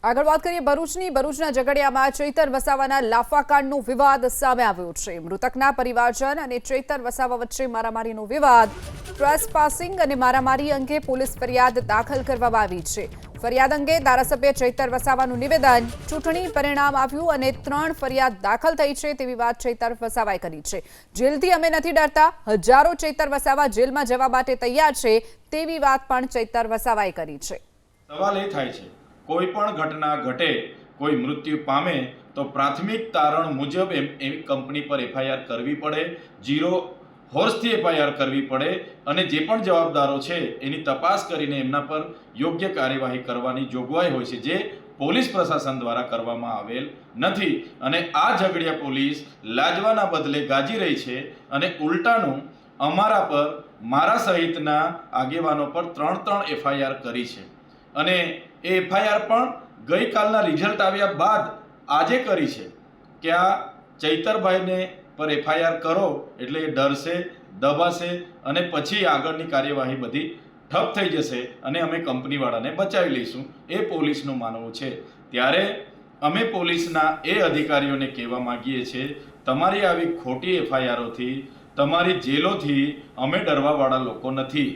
આગળ વાત કરીએ ભરૂચના ઝઘડિયામાં ચૈતર વસાવાના લાફાકાંડનો વિવાદ સામે આવ્યો છે। મૃતકના પરિવારજન અને ચૈતર વસાવા વચ્ચે મારામારીનો વિવાદ, ટ્રેસપાસિંગ અને મારામારી અંગે પોલીસ ફરિયાદ દાખલ કરવામાં આવી છે। ફરિયાદ અંગે ધારાસભ્ય ચૈતર વસાવાનું નિવેદન, ચૂંટણી પરિણામ આવ્યું અને 3 ફરિયાદ દાખલ થઈ છે તેવી વાત ચૈતર વસાવાએ કરી છે। જેલથી અમે નથી ડરતા, હજારો ચૈતર વસાવા જેલમાં જવા માટે તૈયાર છે તેવી વાત પણ ચૈતર વસાવાએ કરી છે। સવાલ એ થાય છે, કોઈ પણ ઘટના ઘટે, કોઈ મૃત્યુ પામે તો પ્રાથમિક તારણ મુજબ એવી કંપની પર એફઆઈઆર કરવી પડે, 0 હોર્સથી એફઆઈઆર કરવી પડે અને જે પણ જવાબદારો છે એની તપાસ કરીને એમના પર યોગ્ય કાર્યવાહી કરવાની જોગવાઈ હોય છે, જે પોલીસ પ્રશાસન દ્વારા કરવામાં આવેલ નથી। અને આ ઝઘડિયા પોલીસ લાજવાના બદલે ગાજી રહી છે અને ઉલટાનું અમારા પર, મારા સહિતના આગેવાનો પર 3 એફઆઈઆર કરી છે અને એ એફઆઈઆર પણ ગઈકાલના રિઝલ્ટ આવ્યા બાદ આજે કરી છે કે આ ચૈતરભાઈને પર એફઆઈઆર કરો એટલે એ ડરશે, દબાશે અને પછી આગળની કાર્યવાહી બધી ઠપ થઈ જશે અને અમે કંપનીવાળાને બચાવી લઈશું, એ પોલીસનું માનવું છે। ત્યારે અમે પોલીસના એ અધિકારીઓને કહેવા માગીએ છીએ, તમારી આવી ખોટી એફઆઈઆરોથી, તમારી જેલોથી અમે ડરવાવાળા લોકો નથી।